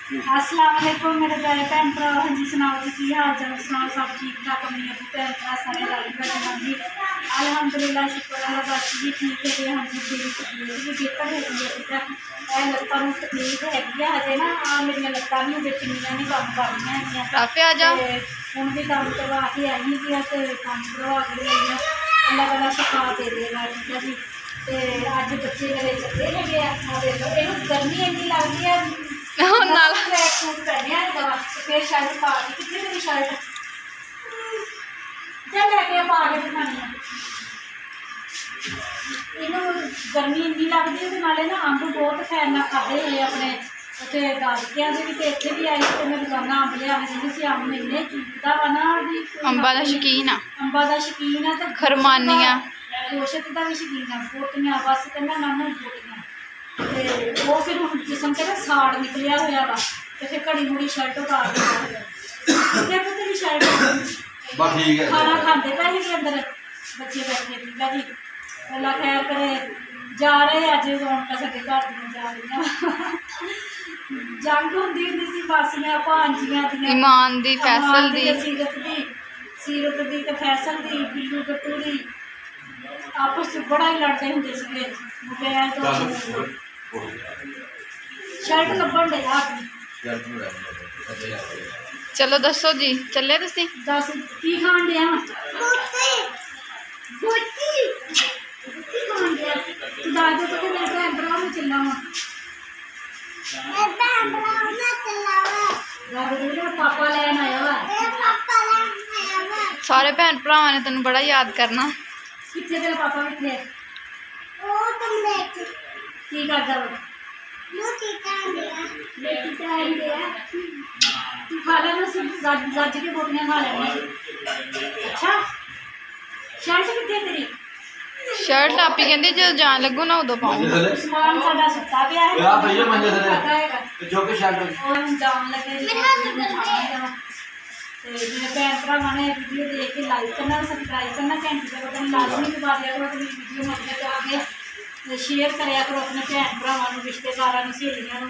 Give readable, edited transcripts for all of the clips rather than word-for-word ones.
अस्सलाम वालेकुम मेरे प्यारे भैन भरा। हाँ जी सुनाओ जी की हाल चाल सुनाओ, सब ठीक ठाक अपनी अपनी भैन भरा सारे लाली बैठे। हाँ जी अलहमदुलिल्लाह शुक्र है बस जी ठीक है। हाँ जी मेरी तकलीफ भी बेहतर है ठीक है। लत्तां में तकलीफ हैगी हजे ना, मेरिया लत्तां भी हजे पिंडियां नहीं कम कर रही हैं। हूँ भी कम करवा के आई थी, कम करवा के आई अल्लाह तला शिफा दे देगा ठीक है जी। तो अज बच्चे मेरे चले है, गर्मी इन्नी लगती है ट्रैक सूट पहने फिर शर्ट पा दी। कितनी मेरी शर्ट जब लैके पा के दिखानी है इनू गर्मी इन्नी लगती है। नाले ना अंब बहुत खैर ना खाधे हुए अपने उत्थे दादकिया भी तो इतने भी आई तो मैं दुकाना अंब लिया सी। अंब इन्ने चुभदा वा ना भी अंबा का शकीन आ, अंबा का शकीन है तो खरमानिया गोशत का भी शकीन है। बोटियां बस कहना नानू बोटियां तो वो फिर हम जिसम कहना साड़ निकलिया हुआ वा तो फिर घड़ी मुड़ी शर्ट उतार के पुत भी शर्ट खाना खाते पे ही अंदर बच्चे बैठे ठीक है जी। अल्लाह खैर करे जा रहे अज रौनक साढ़े घर दी जा रही जंग होंगी सी बासियां भांजियां ईमान दी फैसल दी सीरत दी ते फैसल दी बिल्लू गट्टू दी आपस बड़ा ही लड़ते होंगे सीगे मोबाइल तो शर्ट लभन डे। चलो दसो जी चले तुसी दस की खान दिया पापा लैन आया सारे भैन भरावां ने तेन बड़ा याद करना। कितने तेरा पापा कितने की करदा तू खा लेना रज के बोटियां खा लेना। अच्छा शर्ट कितने तेरी शर्ट आपी कहती जो जान लगू ना उदो पाऊँ। समान साडा सुता पिया है जान लगे मेरे भैन भरावां ने वीडियो देख के लाइक करना सबसक्राइब करना घंटी का बटन लाजमी दबा दिया करो। अपनी वीडियो मदद करके शेयर कराया करो अपने भैन भरावां रिश्तेदारां सहेलियां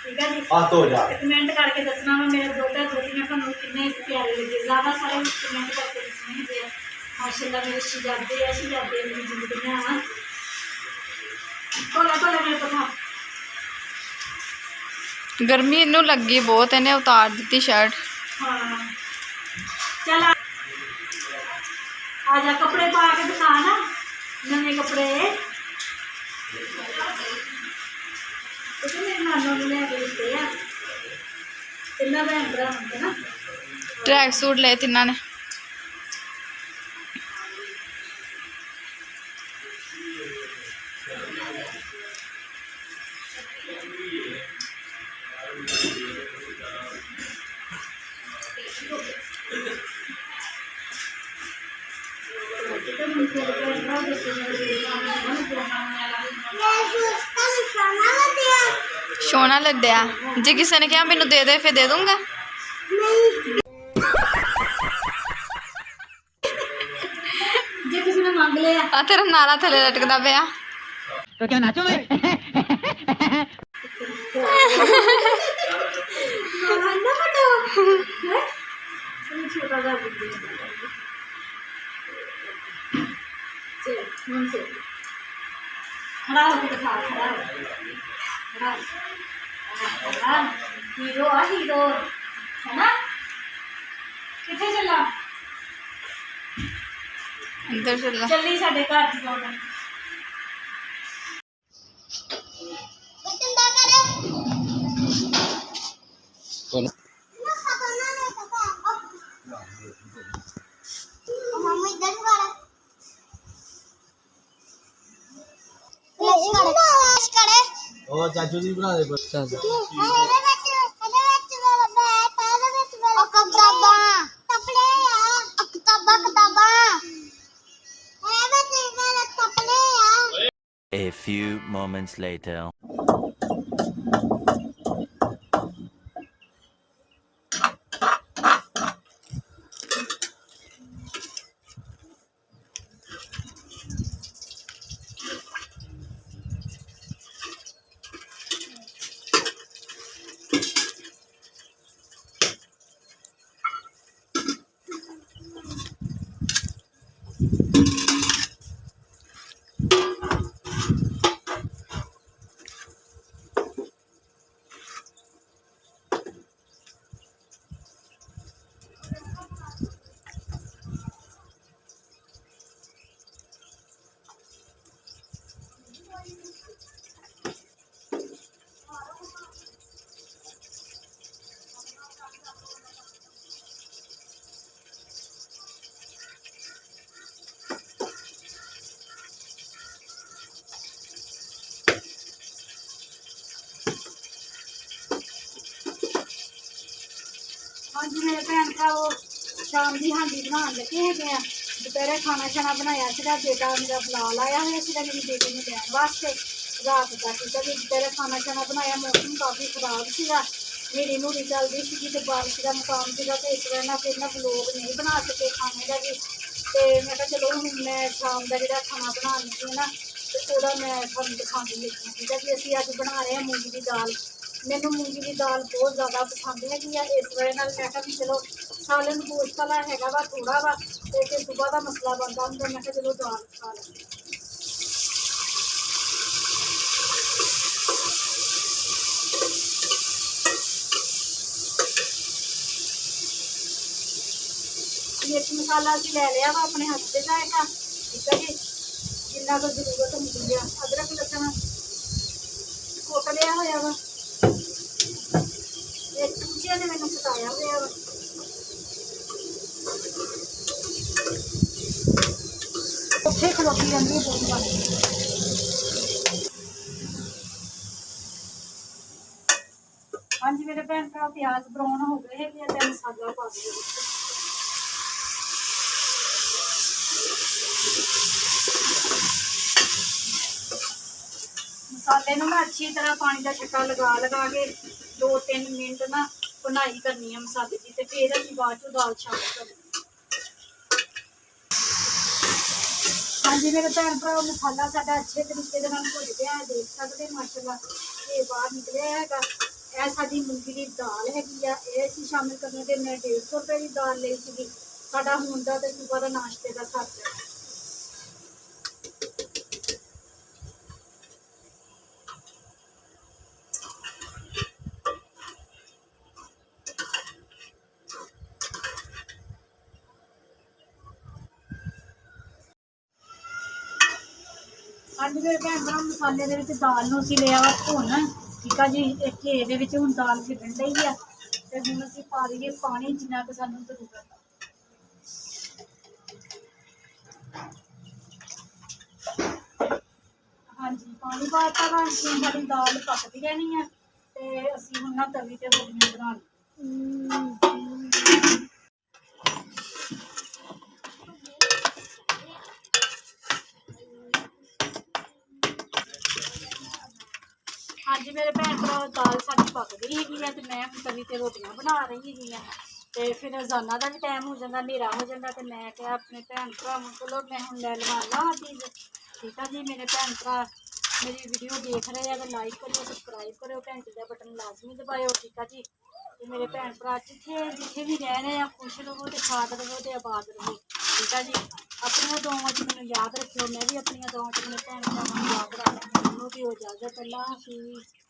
ठीक है जी। कमेंट करके दसना वा मेरे दोता दोतियां तुहानूं किन्ने प्यारे लगे। ज़्यादा सारे कमेंट करके दसने होंदे आ माशाअल्लाह मेरे शहजादे मेरी जिंदगियां कोला कोला मेरे पता गर्मी इनू लगी बहुत इन्हें उतार दी शर्ट। हाँ चल आजा कपड़े पा के दिखा ना नवे कपड़े मेरे नानों ने लैके दिते आ तिना भैन भरा होंगे ना। ट्रैक सूट ले तिना ने सोना लद्या जे किसी ने कहा मैनू दे दे फिर दे दूंगा। जे किसी ने मांग लिया आ तेरा नारा थले लटकदा पिया तो क्या नाचो मैं छोटा सा खड़ा होकर दिखा खड़ा हीरो आ हीरो है ना। कितने चला अंदर चला चली साढ़े घर की गौरमेंट चाचू जी बना दे बस A few moments later. ਹਾਂਜੀ ਮੇਰੇ ਭੈਣ ਭਰਾਵੋ ਸ਼ਾਮ ਦੀ ਹਾਂਡੀ ਬਣਾਉਣ ਲੱਗੇ ਹੈਗੇ ਆ। ਦੁਪਹਿਰੇ ਖਾਣਾ ਛਾਣਾ ਬਣਾਇਆ ਸੀਗਾ, ਬੇਟਾ ਮੇਰਾ ਬੁਲਾ ਲਾਇਆ ਹੋਇਆ ਸੀਗਾ ਮੇਰੀ ਬੇਟੀ ਨੂੰ ਲੈਣ ਵਾਸਤੇ ਰਾਤ ਦਾ। ਠੀਕ ਹੈ ਜੀ, ਦੁਪਹਿਰੇ ਖਾਣਾ ਛਾਣਾ ਬਣਾਇਆ। ਮੌਸਮ ਕਾਫੀ ਖਰਾਬ ਸੀਗਾ, ਹਨੇਰੀ ਨੂਰੀ ਚੱਲਦੀ ਸੀਗੀ ਤੇ ਬਾਰਿਸ਼ ਦਾ ਮੁਕਾਮ ਸੀਗਾ, ਤੇ ਇਸ ਵਜ੍ਹਾ ਨਾਲ ਫਿਰ ਮੈਂ ਵਲੋਗ ਨਹੀਂ ਬਣਾ ਸਕੇ ਖਾਣੇ ਦਾ ਵੀ। ਤੇ ਮੈਂ ਕਿਹਾ ਚਲੋ ਹੁਣ ਮੈਂ ਸ਼ਾਮ ਦਾ ਜਿਹੜਾ ਖਾਣਾ ਬਣਾਉਣ ਲੱਗੀ ਹਾਂ ਨਾ, ਤੇ ਉਹਦਾ ਮੈਂ ਤੁਹਾਨੂੰ ਦਿਖਾਉਣ ਲੱਗੀ। ਠੀਕ ਹੈ ਜੀ, ਅਸੀਂ ਅੱਜ ਬਣਾ ਰਹੇ ਹਾਂ ਮੂੰਗੀ ਦੀ ਦਾਲ। ਮੈਨੂੰ ਮੂੰਗੀ ਦੀ ਦਾਲ ਬਹੁਤ ਜ਼ਿਆਦਾ ਪਸੰਦ ਹੈਗੀ ਆ, ਇਸ ਵਜ੍ਹਾ ਨਾਲ ਮੈਂ ਕਿਹਾ ਵੀ ਚਲੋ ਸਾਲਨ ਗੋਸ਼ਤ ਵਾਲਾ ਹੈਗਾ ਵਾ ਥੋੜਾ ਵਾ, ਤੇ ਫਿਰ ਸੁਬਾਹ ਦਾ ਮਸਲਾ ਬਣਦਾ ਹੁੰਦਾ, ਮੈਂ ਕਿਹਾ ਚਲੋ ਦਾਲ ਖਾ ਲੈਂਦੇ। मिर्च मसाला अभी ले लिया वा अपने हथ से जाएगा। ठीक है जी, जिन्ना को जरूरत होंगी है। अदरक लसन कुट लिया होया वा, एक चमचे ने मैंने सताया हुआ वा। उत्थे खलोती रहती है बहुत बार। हाँ जी मेरे भैन भरा प्याज ब्राउन हो गए हैं, तो मसाला पा दिया। मसाले में मैं अच्छी तरह पानी का छक्का लगा के 2-3 मिनट ना भुनाई करनी है मसाले की, तो फिर अभी बाद चो दाल शामिल करनी। हाँ जी मेरे भैन भरा मसाला साडा अच्छे तरीके के भुज गया है, देख सकते माशाल्लाह ये बाहर निकलिया हैगा। यह साडी मूंगी की दाल हैगी आ, ये असीं शामिल करने ते मैं 150 रुपए की दाल लई सीगी। साडा हुण दा ते सुबह दा नाश्ते का सर जाना। हाँ जी मेरे भैन भरा मसाले दे विच दाल नूं असीं लिया वा भुन। ठीक है जी, एक घे दे विच हुण दाल खिड़न डई है, ते हुण असीं पा दईए पानी जिन्ना क सानूं जरूरत है। हाँ जी पानी पाता वा, साडी दाल पकदी रहनी है, ते असीं हुण ना तवी ते रोटियां बनाउणियां। हाँ जी मेरे भैन भरा दाल साडी पक गई हैगी है, तो मैं हुण तवी ते रोटियां बना रही हैगी हैं। तो फिर रजाना का भी टाइम हो जाता, हनेरा हो जाता, तो मैं क्या अपने भैन भरावां कोलों मैं हुण लै लवा ला चीज़। ठीक है जी मेरे भैन भरा मेरी वीडियो देख रहे हैं तो लाइक करो, सबसक्राइब करो, घंटे का बटन लाजमी दबाओ। ठीक है जी, तो मेरे भैन भरा जिथे भी रह रहे हैं खुश रहो, तो खाद रहो, तो आबाद रहो। ठीक है जी, अपन दुआवां च मैनूं याद रखियो, मैं भी अपन दुआवां च अपने भैन भरावां नूं याद रखना। मैनूं भी इजाजत, अल्लाह हाफिज़।